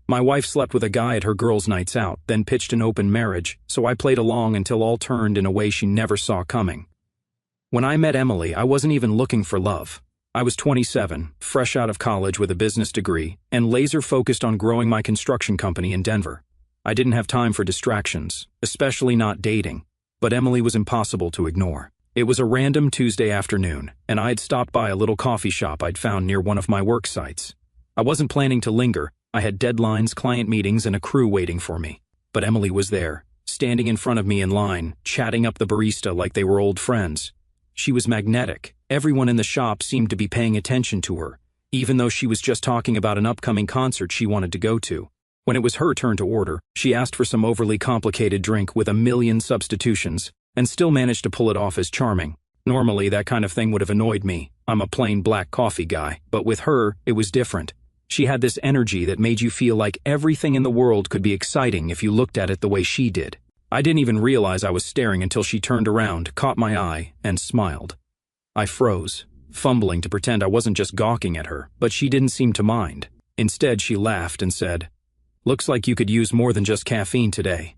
My wife slept with a guy at her girls' nights out, then pitched an open marriage, so I played along until all turned in a way she never saw coming. When I met Emily, I wasn't even looking for love. I was 27, fresh out of college with a business degree, and laser-focused on growing my construction company in Denver. I didn't have time for distractions, especially not dating, but Emily was impossible to ignore. It was a random Tuesday afternoon, and I had stopped by a little coffee shop I'd found near one of my work sites. I wasn't planning to linger. I had deadlines, client meetings, and a crew waiting for me. But Emily was there, standing in front of me in line, chatting up the barista like they were old friends. She was magnetic. Everyone in the shop seemed to be paying attention to her, even though she was just talking about an upcoming concert she wanted to go to. When it was her turn to order, she asked for some overly complicated drink with a million substitutions, and still managed to pull it off as charming. Normally, that kind of thing would have annoyed me. I'm a plain black coffee guy, but with her, it was different. She had this energy that made you feel like everything in the world could be exciting if you looked at it the way she did. I didn't even realize I was staring until she turned around, caught my eye, and smiled. I froze, fumbling to pretend I wasn't just gawking at her, but she didn't seem to mind. Instead, she laughed and said, "Looks like you could use more than just caffeine today."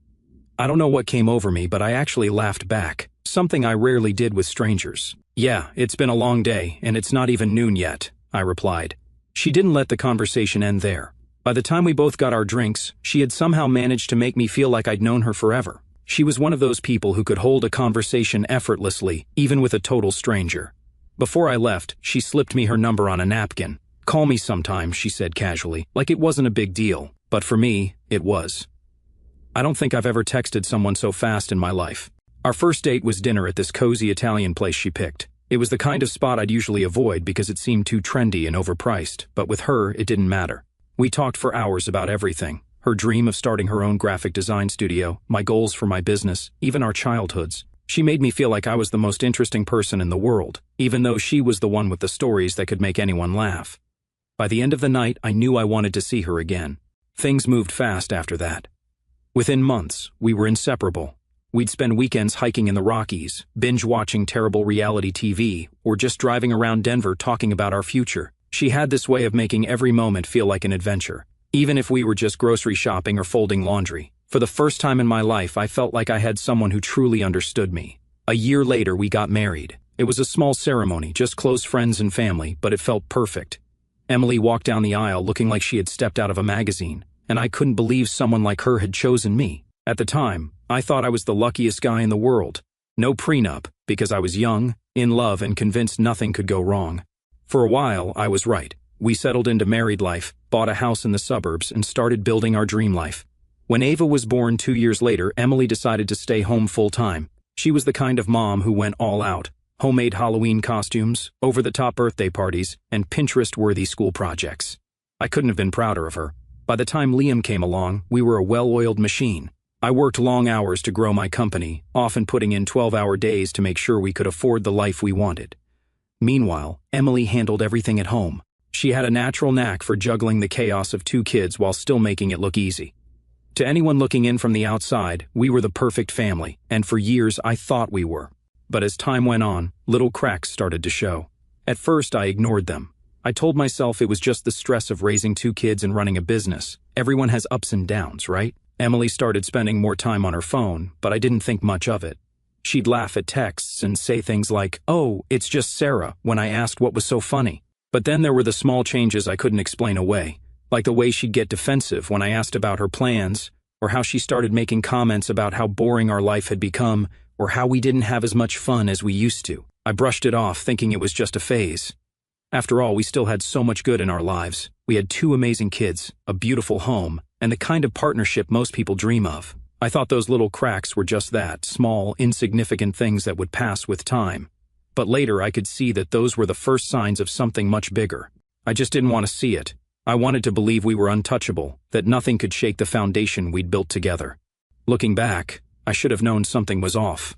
I don't know what came over me, but I actually laughed back, something I rarely did with strangers. "Yeah, it's been a long day, and it's not even noon yet," I replied. She didn't let the conversation end there. By the time we both got our drinks, she had somehow managed to make me feel like I'd known her forever. She was one of those people who could hold a conversation effortlessly, even with a total stranger. Before I left, she slipped me her number on a napkin. "Call me sometime," she said casually, like it wasn't a big deal. But for me, it was. I don't think I've ever texted someone so fast in my life. Our first date was dinner at this cozy Italian place she picked. It was the kind of spot I'd usually avoid because it seemed too trendy and overpriced, but with her, it didn't matter. We talked for hours about everything. Her dream of starting her own graphic design studio, my goals for my business, even our childhoods. She made me feel like I was the most interesting person in the world, even though she was the one with the stories that could make anyone laugh. By the end of the night, I knew I wanted to see her again. Things moved fast after that. Within months, we were inseparable. We'd spend weekends hiking in the Rockies, binge-watching terrible reality TV, or just driving around Denver talking about our future. She had this way of making every moment feel like an adventure, even if we were just grocery shopping or folding laundry. For the first time in my life, I felt like I had someone who truly understood me. A year later, we got married. It was a small ceremony, just close friends and family, but it felt perfect. Emily walked down the aisle looking like she had stepped out of a magazine, and I couldn't believe someone like her had chosen me. At the time, I thought I was the luckiest guy in the world. No prenup, because I was young, in love, and convinced nothing could go wrong. For a while, I was right. We settled into married life, bought a house in the suburbs, and started building our dream life. When Ava was born 2 years later, Emily decided to stay home full-time. She was the kind of mom who went all out. Homemade Halloween costumes, over-the-top birthday parties, and Pinterest-worthy school projects. I couldn't have been prouder of her. By the time Liam came along, we were a well-oiled machine. I worked long hours to grow my company, often putting in 12-hour days to make sure we could afford the life we wanted. Meanwhile, Emily handled everything at home. She had a natural knack for juggling the chaos of 2 kids while still making it look easy. To anyone looking in from the outside, we were the perfect family, and for years I thought we were. But as time went on, little cracks started to show. At first, I ignored them. I told myself it was just the stress of raising 2 kids and running a business. Everyone has ups and downs, right? Emily started spending more time on her phone, but I didn't think much of it. She'd laugh at texts and say things like, "Oh, it's just Sarah," when I asked what was so funny. But then there were the small changes I couldn't explain away, like the way she'd get defensive when I asked about her plans, or how she started making comments about how boring our life had become, or how we didn't have as much fun as we used to. I brushed it off, thinking it was just a phase. After all, we still had so much good in our lives. We had 2 amazing kids, a beautiful home, and the kind of partnership most people dream of. I thought those little cracks were just that, small, insignificant things that would pass with time. But later I could see that those were the first signs of something much bigger. I just didn't want to see it. I wanted to believe we were untouchable, that nothing could shake the foundation we'd built together. Looking back, I should have known something was off.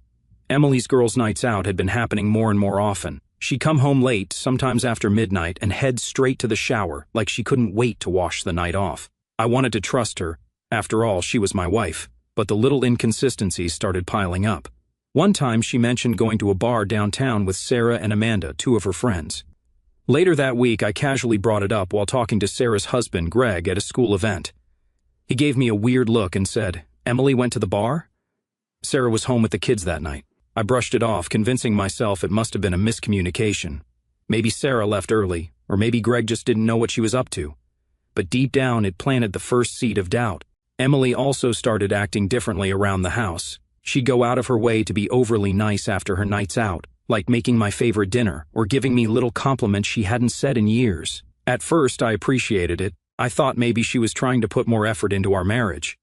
Emily's girls' nights out had been happening more and more often. She'd come home late, sometimes after midnight, and head straight to the shower, like she couldn't wait to wash the night off. I wanted to trust her. After all, she was my wife. But the little inconsistencies started piling up. One time she mentioned going to a bar downtown with Sarah and Amanda, 2 of her friends. Later that week, I casually brought it up while talking to Sarah's husband, Greg, at a school event. He gave me a weird look and said, "Emily went to the bar?" Sarah was home with the kids that night. I brushed it off, convincing myself it must have been a miscommunication. Maybe Sarah left early, or maybe Greg just didn't know what she was up to. But deep down, it planted the first seed of doubt. Emily also started acting differently around the house. She'd go out of her way to be overly nice after her nights out, like making my favorite dinner or giving me little compliments she hadn't said in years. At first, I appreciated it. I thought maybe she was trying to put more effort into our marriage.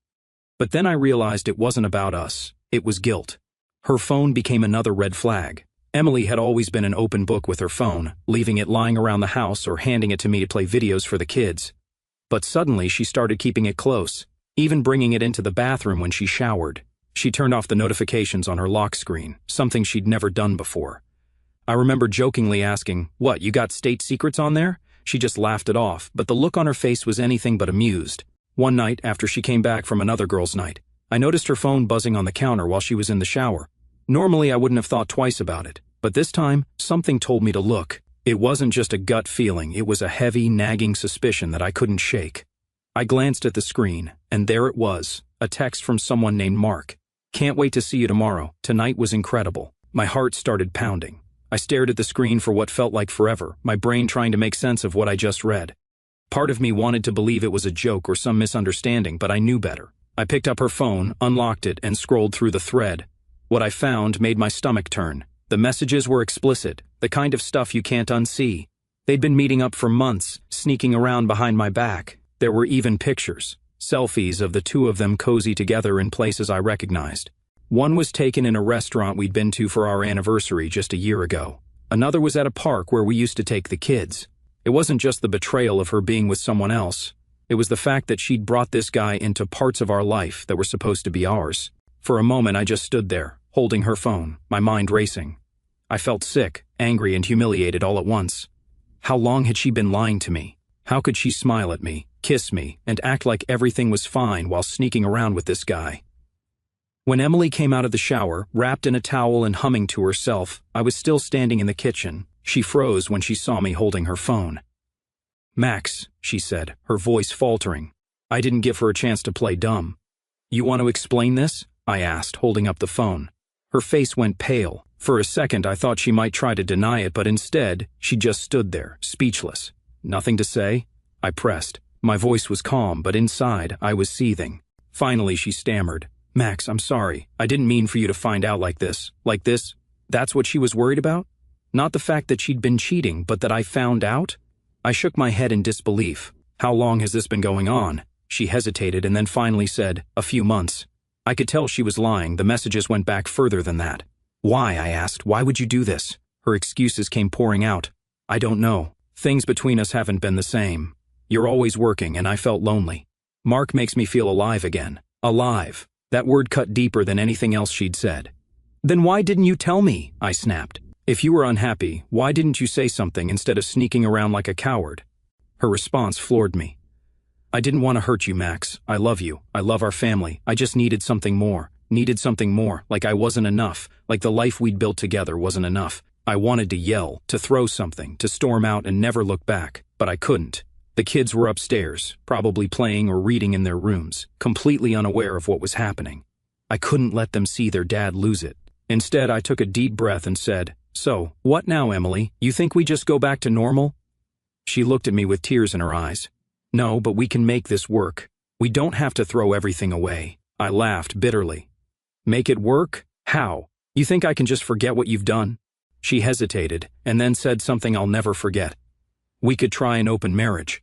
But then I realized it wasn't about us. It was guilt. Her phone became another red flag. Emily had always been an open book with her phone, leaving it lying around the house or handing it to me to play videos for the kids. But suddenly she started keeping it close, even bringing it into the bathroom when she showered. She turned off the notifications on her lock screen, something she'd never done before. I remember jokingly asking, "What, you got state secrets on there?" She just laughed it off, but the look on her face was anything but amused. One night, after she came back from another girl's night, I noticed her phone buzzing on the counter while she was in the shower. Normally, I wouldn't have thought twice about it, but this time, something told me to look. It wasn't just a gut feeling, it was a heavy, nagging suspicion that I couldn't shake. I glanced at the screen, and there it was, a text from someone named Mark. "Can't wait to see you tomorrow. Tonight was incredible." My heart started pounding. I stared at the screen for what felt like forever, my brain trying to make sense of what I just read. Part of me wanted to believe it was a joke or some misunderstanding, but I knew better. I picked up her phone, unlocked it, and scrolled through the thread. What I found made my stomach turn. The messages were explicit, the kind of stuff you can't unsee. They'd been meeting up for months, sneaking around behind my back. There were even pictures, selfies of the two of them cozy together in places I recognized. One was taken in a restaurant we'd been to for our anniversary just a year ago. Another was at a park where we used to take the kids. It wasn't just the betrayal of her being with someone else. It was the fact that she'd brought this guy into parts of our life that were supposed to be ours. For a moment, I just stood there, holding her phone, my mind racing. I felt sick, angry, and humiliated all at once. How long had she been lying to me? How could she smile at me, kiss me, and act like everything was fine while sneaking around with this guy? When Emily came out of the shower, wrapped in a towel and humming to herself, I was still standing in the kitchen. She froze when she saw me holding her phone. "Max," she said, her voice faltering. I didn't give her a chance to play dumb. "You want to explain this?" I asked, holding up the phone. Her face went pale. For a second, I thought she might try to deny it, but instead, she just stood there, speechless. "Nothing to say?" I pressed. My voice was calm, but inside, I was seething. Finally, she stammered. "Max, I'm sorry. I didn't mean for you to find out like this. Like this? That's what she was worried about? Not the fact that she'd been cheating, but that I found out?" I shook my head in disbelief. "How long has this been going on?" She hesitated and then finally said, "A few months." I could tell she was lying. The messages went back further than that. "Why?" I asked. "Why would you do this?" Her excuses came pouring out. "I don't know. Things between us haven't been the same. You're always working, and I felt lonely. Mark makes me feel alive again. Alive." That word cut deeper than anything else she'd said. "Then why didn't you tell me?" I snapped. "If you were unhappy, why didn't you say something instead of sneaking around like a coward?" Her response floored me. "I didn't want to hurt you, Max. I love you. I love our family. I just needed something more. Like I wasn't enough. Like the life we'd built together wasn't enough. I wanted to yell, to throw something, to storm out and never look back. But I couldn't. The kids were upstairs, probably playing or reading in their rooms, completely unaware of what was happening. I couldn't let them see their dad lose it. Instead, I took a deep breath and said, "So, what now, Emily? You think we just go back to normal?" She looked at me with tears in her eyes. "No, but we can make this work. We don't have to throw everything away." I laughed bitterly. "Make it work? How? You think I can just forget what you've done?" She hesitated, and then said something I'll never forget. "We could try an open marriage."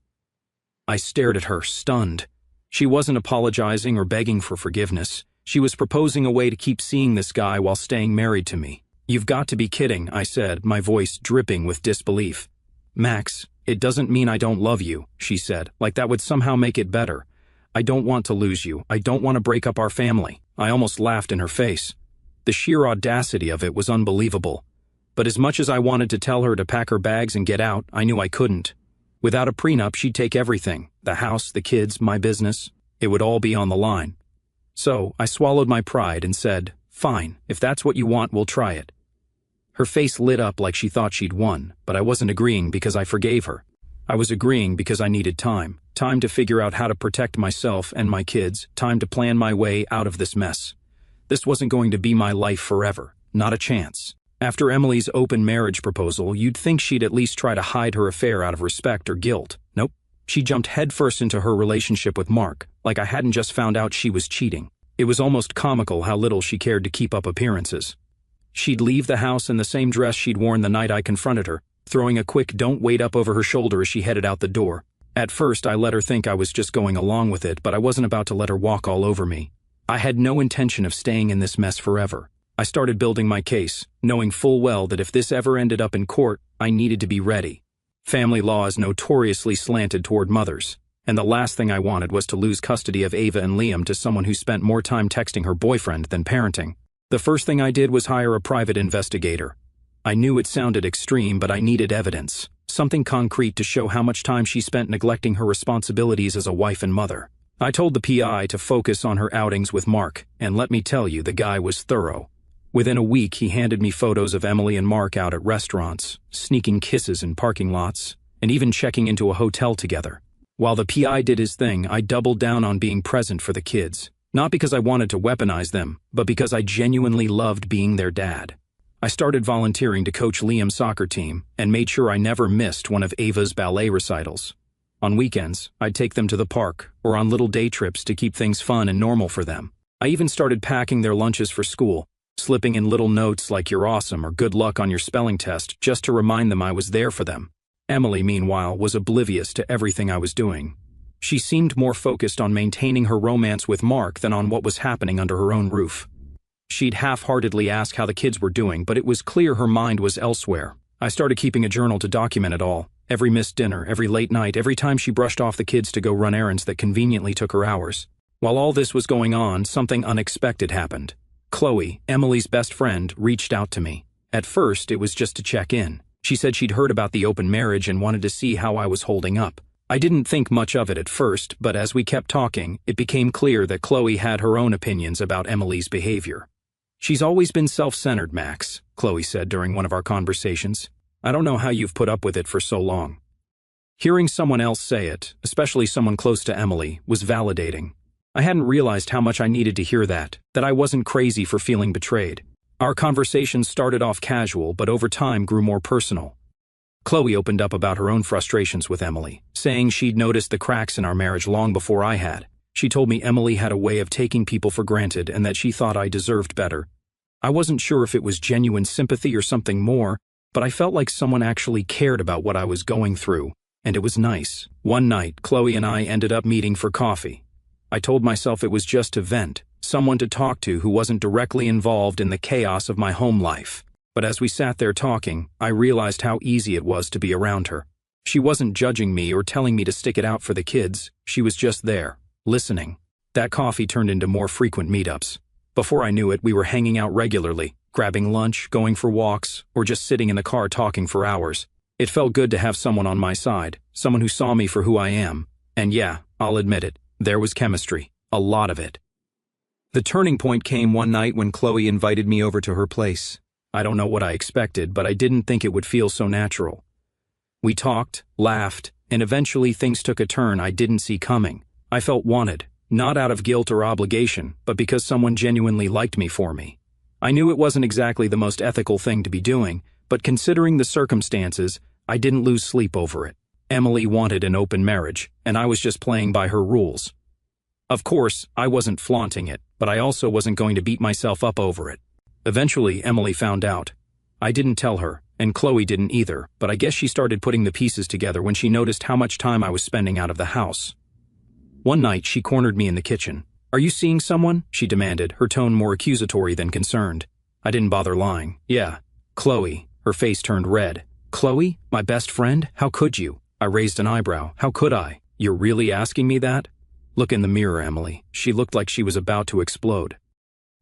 I stared at her, stunned. She wasn't apologizing or begging for forgiveness. She was proposing a way to keep seeing this guy while staying married to me. "You've got to be kidding," I said, my voice dripping with disbelief. "Max, it doesn't mean I don't love you," she said, like that would somehow make it better. "I don't want to lose you. I don't want to break up our family." I almost laughed in her face. The sheer audacity of it was unbelievable. But as much as I wanted to tell her to pack her bags and get out, I knew I couldn't. Without a prenup, she'd take everything. The house, the kids, my business. It would all be on the line. So, I swallowed my pride and said, "Fine, if that's what you want, we'll try it." Her face lit up like she thought she'd won, but I wasn't agreeing because I forgave her. I was agreeing because I needed time. Time to figure out how to protect myself and my kids. Time to plan my way out of this mess. This wasn't going to be my life forever. Not a chance. After Emily's open marriage proposal, you'd think she'd at least try to hide her affair out of respect or guilt. Nope. She jumped headfirst into her relationship with Mark, like I hadn't just found out she was cheating. It was almost comical how little she cared to keep up appearances. She'd leave the house in the same dress she'd worn the night I confronted her, throwing a quick "don't wait" up over her shoulder as she headed out the door. At first, I let her think I was just going along with it, but I wasn't about to let her walk all over me. I had no intention of staying in this mess forever. I started building my case, knowing full well that if this ever ended up in court, I needed to be ready. Family law is notoriously slanted toward mothers, and the last thing I wanted was to lose custody of Ava and Liam to someone who spent more time texting her boyfriend than parenting. The first thing I did was hire a private investigator. I knew it sounded extreme, but I needed evidence, something concrete to show how much time she spent neglecting her responsibilities as a wife and mother. I told the PI to focus on her outings with Mark, and let me tell you, the guy was thorough. Within a week, he handed me photos of Emily and Mark out at restaurants, sneaking kisses in parking lots, and even checking into a hotel together. While the PI did his thing, I doubled down on being present for the kids. Not because I wanted to weaponize them, but because I genuinely loved being their dad. I started volunteering to coach Liam's soccer team and made sure I never missed one of Ava's ballet recitals. On weekends, I'd take them to the park or on little day trips to keep things fun and normal for them. I even started packing their lunches for school, slipping in little notes like "you're awesome" or "good luck on your spelling test" just to remind them I was there for them. Emily, meanwhile, was oblivious to everything I was doing. She seemed more focused on maintaining her romance with Mark than on what was happening under her own roof. She'd half-heartedly ask how the kids were doing, but it was clear her mind was elsewhere. I started keeping a journal to document it all. Every missed dinner, every late night, every time she brushed off the kids to go run errands that conveniently took her hours. While all this was going on, something unexpected happened. Chloe, Emily's best friend, reached out to me. At first, it was just to check in. She said she'd heard about the open marriage and wanted to see how I was holding up. I didn't think much of it at first, but as we kept talking, it became clear that Chloe had her own opinions about Emily's behavior. "She's always been self-centered, Max," Chloe said during one of our conversations. "I don't know how you've put up with it for so long." Hearing someone else say it, especially someone close to Emily, was validating. I hadn't realized how much I needed to hear that I wasn't crazy for feeling betrayed. Our conversation started off casual, but over time grew more personal. Chloe opened up about her own frustrations with Emily, saying she'd noticed the cracks in our marriage long before I had. She told me Emily had a way of taking people for granted and that she thought I deserved better. I wasn't sure if it was genuine sympathy or something more, but I felt like someone actually cared about what I was going through, and it was nice. One night, Chloe and I ended up meeting for coffee. I told myself it was just to vent, someone to talk to who wasn't directly involved in the chaos of my home life. But as we sat there talking, I realized how easy it was to be around her. She wasn't judging me or telling me to stick it out for the kids. She was just there, listening. That coffee turned into more frequent meetups. Before I knew it, we were hanging out regularly, grabbing lunch, going for walks, or just sitting in the car talking for hours. It felt good to have someone on my side, someone who saw me for who I am. And yeah, I'll admit it, there was chemistry, a lot of it. The turning point came one night when Chloe invited me over to her place. I don't know what I expected, but I didn't think it would feel so natural. We talked, laughed, and eventually things took a turn I didn't see coming. I felt wanted, not out of guilt or obligation, but because someone genuinely liked me for me. I knew it wasn't exactly the most ethical thing to be doing, but considering the circumstances, I didn't lose sleep over it. Emily wanted an open marriage, and I was just playing by her rules. Of course, I wasn't flaunting it, but I also wasn't going to beat myself up over it. Eventually, Emily found out. I didn't tell her, and Chloe didn't either, but I guess she started putting the pieces together when she noticed how much time I was spending out of the house. One night, she cornered me in the kitchen. "Are you seeing someone?" she demanded, her tone more accusatory than concerned. I didn't bother lying. "Yeah, Chloe." Her face turned red. "Chloe? My best friend? How could you?" I raised an eyebrow. "How could I? You're really asking me that?" "Look in the mirror, Emily." She looked like she was about to explode.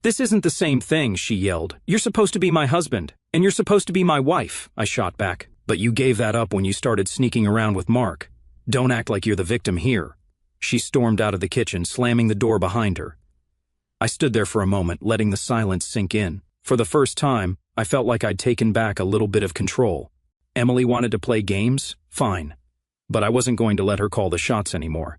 "This isn't the same thing," she yelled. "You're supposed to be my husband, and you're supposed to be my wife," I shot back. "But you gave that up when you started sneaking around with Mark. Don't act like you're the victim here." She stormed out of the kitchen, slamming the door behind her. I stood there for a moment, letting the silence sink in. For the first time, I felt like I'd taken back a little bit of control. Emily wanted to play games? Fine. but I wasn't going to let her call the shots anymore.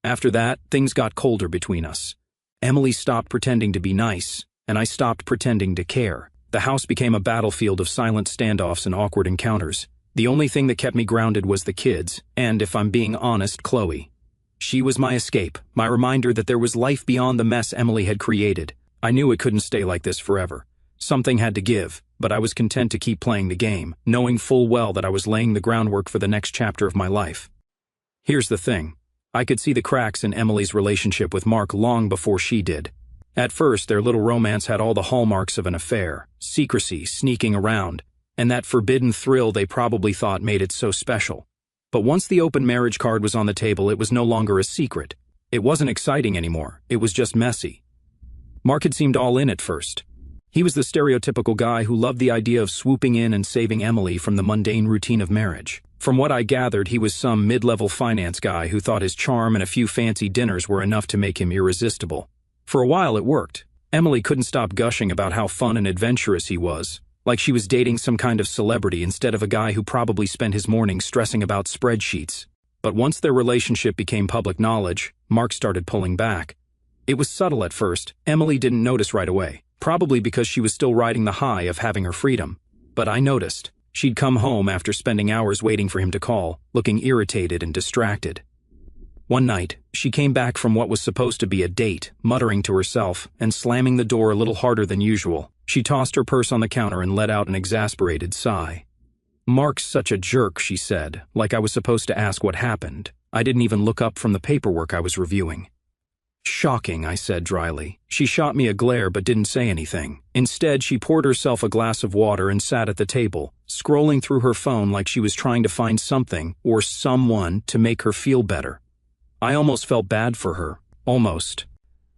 After that, things got colder between us. Emily stopped pretending to be nice, and I stopped pretending to care. The house became a battlefield of silent standoffs and awkward encounters. The only thing that kept me grounded was the kids, and if I'm being honest, Chloe. She was my escape, my reminder that there was life beyond the mess Emily had created. I knew it couldn't stay like this forever. Something had to give, but I was content to keep playing the game, knowing full well that I was laying the groundwork for the next chapter of my life. Here's the thing. I could see the cracks in Emily's relationship with Mark long before she did. At first, their little romance had all the hallmarks of an affair, secrecy, sneaking around, and that forbidden thrill they probably thought made it so special. But once the open marriage card was on the table, it was no longer a secret. It wasn't exciting anymore, it was just messy. Mark had seemed all in at first. He was the stereotypical guy who loved the idea of swooping in and saving Emily from the mundane routine of marriage. From what I gathered, he was some mid-level finance guy who thought his charm and a few fancy dinners were enough to make him irresistible. For a while it worked. Emily couldn't stop gushing about how fun and adventurous he was, like she was dating some kind of celebrity instead of a guy who probably spent his mornings stressing about spreadsheets. But once their relationship became public knowledge, Mark started pulling back. It was subtle at first. Emily didn't notice right away, probably because she was still riding the high of having her freedom. But I noticed. She'd come home after spending hours waiting for him to call, looking irritated and distracted. One night, she came back from what was supposed to be a date, muttering to herself and slamming the door a little harder than usual. She tossed her purse on the counter and let out an exasperated sigh. "Mark's such a jerk," she said, like I was supposed to ask what happened. I didn't even look up from the paperwork I was reviewing. "Shocking," I said dryly. She shot me a glare but didn't say anything. Instead, she poured herself a glass of water and sat at the table, scrolling through her phone like she was trying to find something or someone to make her feel better. I almost felt bad for her. Almost.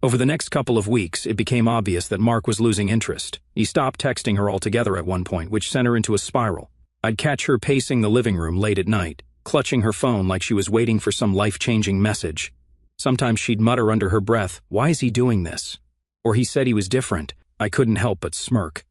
Over the next couple of weeks, it became obvious that Mark was losing interest. He stopped texting her altogether at one point, which sent her into a spiral. I'd catch her pacing the living room late at night, clutching her phone like she was waiting for some life-changing message. Sometimes she'd mutter under her breath, "Why is he doing this?" Or "He said he was different." I couldn't help but smirk.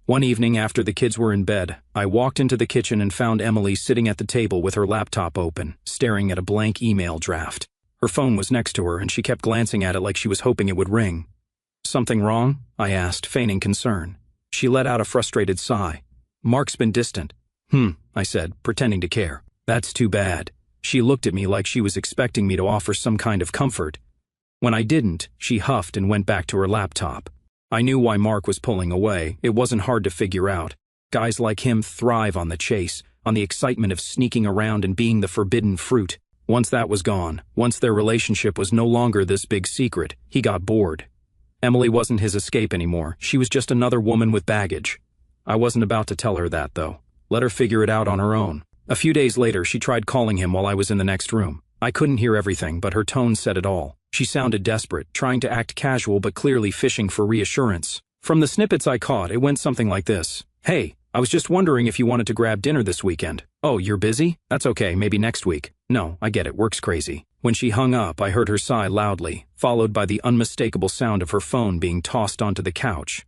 One evening after the kids were in bed, I walked into the kitchen and found Emily sitting at the table with her laptop open, staring at a blank email draft. Her phone was next to her and she kept glancing at it like she was hoping it would ring. "Something wrong?" I asked, feigning concern. She let out a frustrated sigh. "Mark's been distant." I said, pretending to care. "That's too bad." She looked at me like she was expecting me to offer some kind of comfort. When I didn't, she huffed and went back to her laptop. I knew why Mark was pulling away. It wasn't hard to figure out. Guys like him thrive on the chase, on the excitement of sneaking around and being the forbidden fruit. Once that was gone, once their relationship was no longer this big secret, he got bored. Emily wasn't his escape anymore. She was just another woman with baggage. I wasn't about to tell her that, though. Let her figure it out on her own. A few days later, she tried calling him while I was in the next room. I couldn't hear everything, but her tone said it all. She sounded desperate, trying to act casual but clearly fishing for reassurance. From the snippets I caught, it went something like this. "Hey, I was just wondering if you wanted to grab dinner this weekend." "Oh, you're busy? That's okay, maybe next week." "No, I get it, work's crazy." When she hung up, I heard her sigh loudly, followed by the unmistakable sound of her phone being tossed onto the couch.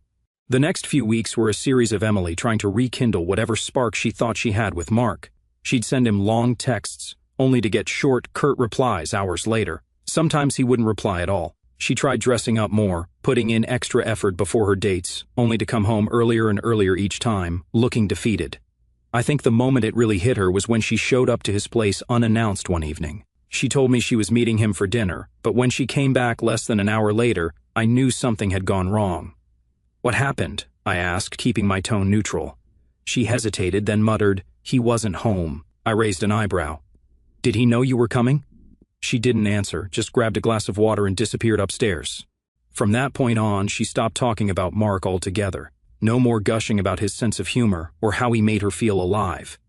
The next few weeks were a series of Emily trying to rekindle whatever spark she thought she had with Mark. She'd send him long texts, only to get short, curt replies hours later. Sometimes he wouldn't reply at all. She tried dressing up more, putting in extra effort before her dates, only to come home earlier and earlier each time, looking defeated. I think the moment it really hit her was when she showed up to his place unannounced one evening. She told me she was meeting him for dinner, but when she came back less than an hour later, I knew something had gone wrong. "What happened?" I asked, keeping my tone neutral. She hesitated, then muttered, "He wasn't home." I raised an eyebrow. "Did he know you were coming?" She didn't answer, just grabbed a glass of water and disappeared upstairs. From that point on, she stopped talking about Mark altogether. No more gushing about his sense of humor or how he made her feel alive.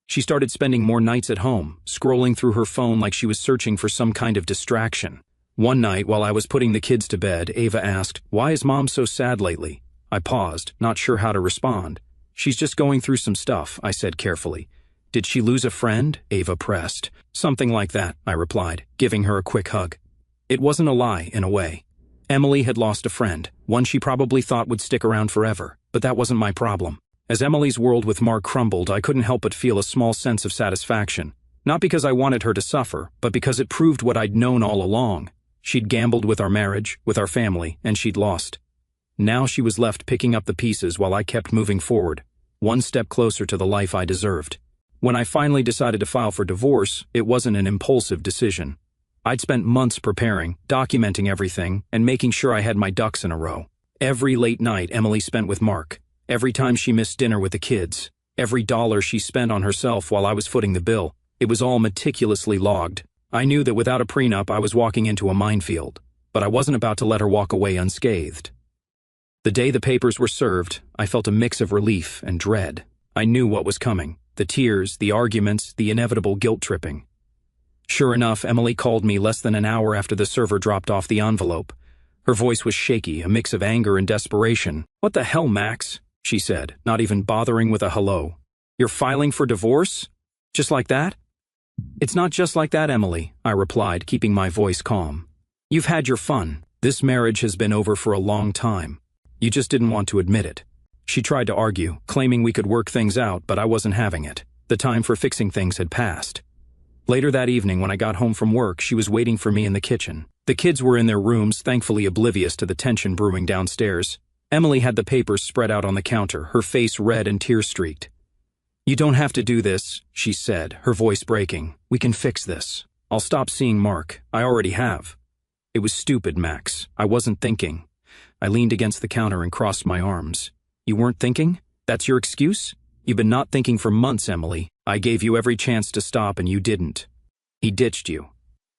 She started spending more nights at home, scrolling through her phone like she was searching for some kind of distraction. One night, while I was putting the kids to bed, Ava asked, "Why is Mom so sad lately?" I paused, not sure how to respond. "She's just going through some stuff," I said carefully. "Did she lose a friend?" Ava pressed. "Something like that," I replied, giving her a quick hug. It wasn't a lie, in a way. Emily had lost a friend, one she probably thought would stick around forever, but that wasn't my problem. As Emily's world with Mark crumbled, I couldn't help but feel a small sense of satisfaction. Not because I wanted her to suffer, but because it proved what I'd known all along. She'd gambled with our marriage, with our family, and she'd lost. Now she was left picking up the pieces while I kept moving forward, one step closer to the life I deserved. When I finally decided to file for divorce, it wasn't an impulsive decision. I'd spent months preparing, documenting everything, and making sure I had my ducks in a row. Every late night Emily spent with Mark, every time she missed dinner with the kids, every dollar she spent on herself while I was footing the bill, it was all meticulously logged. I knew that without a prenup I was walking into a minefield, but I wasn't about to let her walk away unscathed. The day the papers were served, I felt a mix of relief and dread. I knew what was coming, the tears, the arguments, the inevitable guilt-tripping. Sure enough, Emily called me less than an hour after the server dropped off the envelope. Her voice was shaky, a mix of anger and desperation. "What the hell, Max?" she said, not even bothering with a hello. "You're filing for divorce? Just like that?" "It's not just like that, Emily," I replied, keeping my voice calm. "You've had your fun. This marriage has been over for a long time. You just didn't want to admit it." She tried to argue, claiming we could work things out, but I wasn't having it. The time for fixing things had passed. Later that evening, when I got home from work, she was waiting for me in the kitchen. The kids were in their rooms, thankfully oblivious to the tension brewing downstairs. Emily had the papers spread out on the counter, her face red and tear-streaked. "You don't have to do this," she said, her voice breaking. "We can fix this. I'll stop seeing Mark. I already have." It was stupid, Max. I wasn't thinking. I leaned against the counter and crossed my arms. "You weren't thinking? That's your excuse? You've been not thinking for months, Emily. I gave you every chance to stop and you didn't. He ditched you.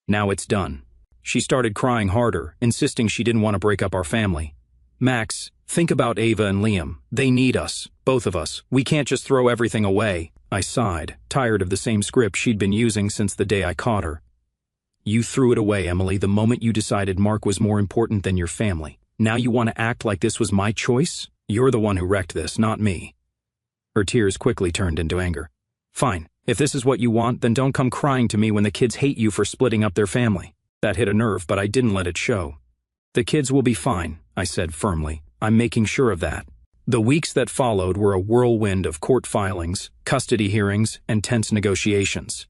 Now it's done." She started crying harder, insisting she didn't want to break up our family. "Max, think about Ava and Liam. They need us, both of us. We can't just throw everything away." I sighed, tired of the same script she'd been using since the day I caught her. "You threw it away, Emily, the moment you decided Mark was more important than your family. Now you want to act like this was my choice? You're the one who wrecked this, not me." Her tears quickly turned into anger. "Fine. If this is what you want, then don't come crying to me when the kids hate you for splitting up their family." That hit a nerve, but I didn't let it show. "The kids will be fine," I said firmly. "I'm making sure of that." The weeks that followed were a whirlwind of court filings, custody hearings, and tense negotiations.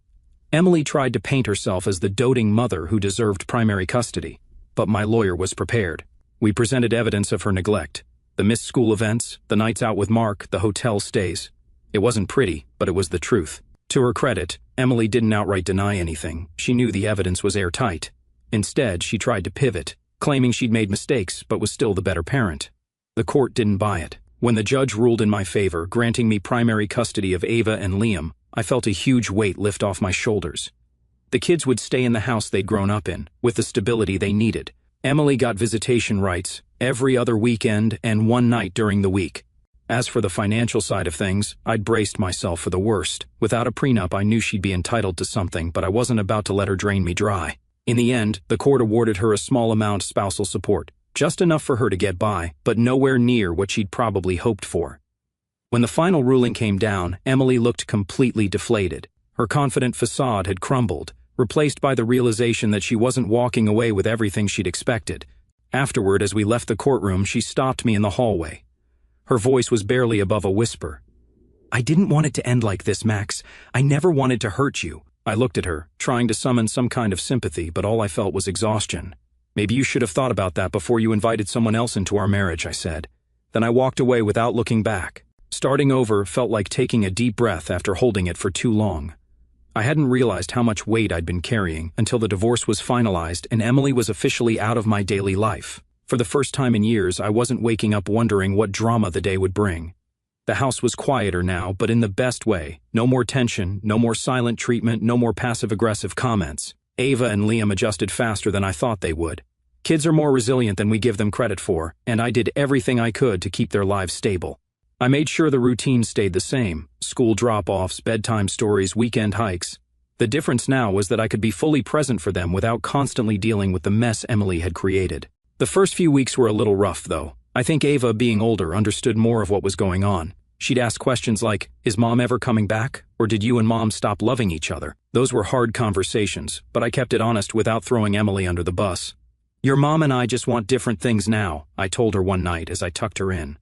Emily tried to paint herself as the doting mother who deserved primary custody, but my lawyer was prepared. We presented evidence of her neglect. The missed school events, the nights out with Mark, the hotel stays. It wasn't pretty, but it was the truth. To her credit, Emily didn't outright deny anything. She knew the evidence was airtight. Instead, she tried to pivot, claiming she'd made mistakes but was still the better parent. The court didn't buy it. When the judge ruled in my favor, granting me primary custody of Ava and Liam, I felt a huge weight lift off my shoulders. The kids would stay in the house they'd grown up in, with the stability they needed. Emily got visitation rights every other weekend and one night during the week. As for the financial side of things, I'd braced myself for the worst. Without a prenup, I knew she'd be entitled to something, but I wasn't about to let her drain me dry. In the end, the court awarded her a small amount of spousal support, just enough for her to get by, but nowhere near what she'd probably hoped for. When the final ruling came down, Emily looked completely deflated. Her confident facade had crumbled, replaced by the realization that she wasn't walking away with everything she'd expected. Afterward, as we left the courtroom, she stopped me in the hallway. Her voice was barely above a whisper. "I didn't want it to end like this, Max. I never wanted to hurt you." I looked at her, trying to summon some kind of sympathy, but all I felt was exhaustion. "Maybe you should have thought about that before you invited someone else into our marriage," I said. Then I walked away without looking back. Starting over felt like taking a deep breath after holding it for too long. I hadn't realized how much weight I'd been carrying until the divorce was finalized and Emily was officially out of my daily life. For the first time in years, I wasn't waking up wondering what drama the day would bring. The house was quieter now, but in the best way. No more tension, no more silent treatment, no more passive-aggressive comments. Ava and Liam adjusted faster than I thought they would. Kids are more resilient than we give them credit for, and I did everything I could to keep their lives stable. I made sure the routine stayed the same: school drop-offs, bedtime stories, weekend hikes. The difference now was that I could be fully present for them without constantly dealing with the mess Emily had created. The first few weeks were a little rough, though. I think Ava, being older, understood more of what was going on. She'd ask questions like, "Is Mom ever coming back? Or did you and Mom stop loving each other?" Those were hard conversations, but I kept it honest without throwing Emily under the bus. "Your mom and I just want different things now," I told her one night as I tucked her in.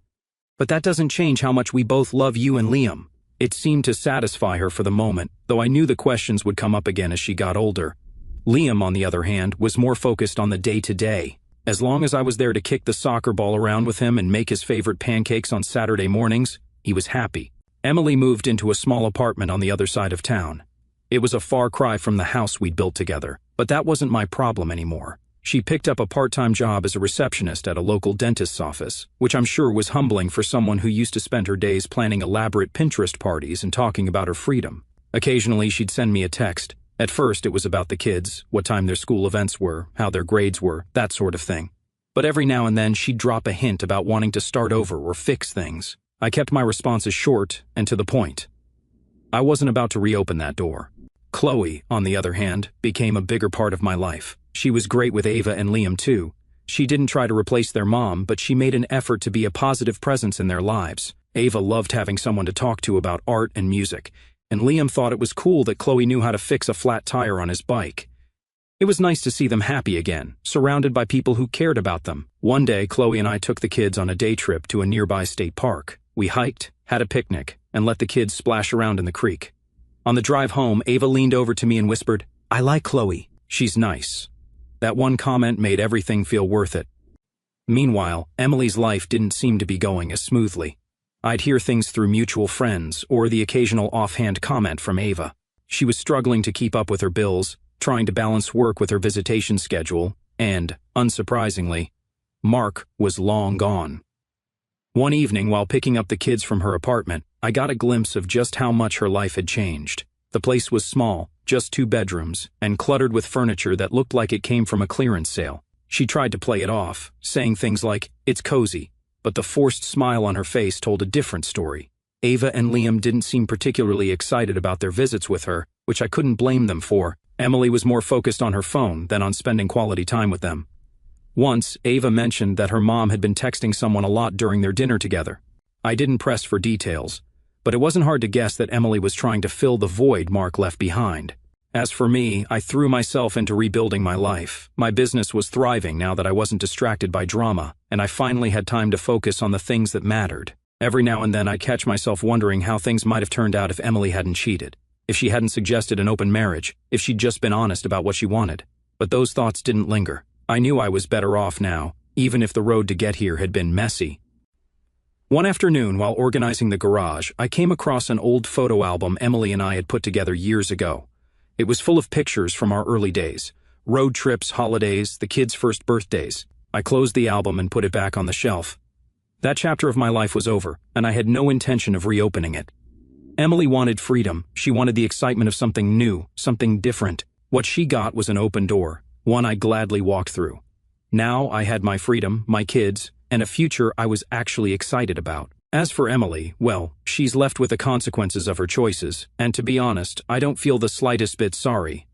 "But that doesn't change how much we both love you and Liam." It seemed to satisfy her for the moment, though I knew the questions would come up again as she got older. Liam, on the other hand, was more focused on the day-to-day. As long as I was there to kick the soccer ball around with him and make his favorite pancakes on Saturday mornings, he was happy. Emily moved into a small apartment on the other side of town. It was a far cry from the house we'd built together, but that wasn't my problem anymore. She picked up a part-time job as a receptionist at a local dentist's office, which I'm sure was humbling for someone who used to spend her days planning elaborate Pinterest parties and talking about her freedom. Occasionally, she'd send me a text. At first, it was about the kids, what time their school events were, how their grades were, that sort of thing. But every now and then, she'd drop a hint about wanting to start over or fix things. I kept my responses short and to the point. I wasn't about to reopen that door. Chloe, on the other hand, became a bigger part of my life. She was great with Ava and Liam too. She didn't try to replace their mom, but she made an effort to be a positive presence in their lives. Ava loved having someone to talk to about art and music, and Liam thought it was cool that Chloe knew how to fix a flat tire on his bike. It was nice to see them happy again, surrounded by people who cared about them. One day, Chloe and I took the kids on a day trip to a nearby state park. We hiked, had a picnic, and let the kids splash around in the creek. On the drive home, Ava leaned over to me and whispered, "I like Chloe. She's nice." That one comment made everything feel worth it. Meanwhile, Emily's life didn't seem to be going as smoothly. I'd hear things through mutual friends or the occasional offhand comment from Ava. She was struggling to keep up with her bills, trying to balance work with her visitation schedule, and, unsurprisingly, Mark was long gone. One evening, while picking up the kids from her apartment, I got a glimpse of just how much her life had changed. The place was small, just 2 bedrooms, and cluttered with furniture that looked like it came from a clearance sale. She tried to play it off, saying things like, "It's cozy," but the forced smile on her face told a different story. Ava and Liam didn't seem particularly excited about their visits with her, which I couldn't blame them for. Emily was more focused on her phone than on spending quality time with them. Once, Ava mentioned that her mom had been texting someone a lot during their dinner together. I didn't press for details, but it wasn't hard to guess that Emily was trying to fill the void Mark left behind. As for me, I threw myself into rebuilding my life. My business was thriving now that I wasn't distracted by drama, and I finally had time to focus on the things that mattered. Every now and then I'd catch myself wondering how things might have turned out if Emily hadn't cheated, if she hadn't suggested an open marriage, if she'd just been honest about what she wanted. But those thoughts didn't linger. I knew I was better off now, even if the road to get here had been messy. One afternoon, while organizing the garage, I came across an old photo album Emily and I had put together years ago. It was full of pictures from our early days, road trips, holidays, the kids' first birthdays. I closed the album and put it back on the shelf. That chapter of my life was over, and I had no intention of reopening it. Emily wanted freedom. She wanted the excitement of something new, something different. What she got was an open door, one I gladly walked through. Now I had my freedom, my kids, and a future I was actually excited about. As for Emily, well, she's left with the consequences of her choices, and to be honest, I don't feel the slightest bit sorry.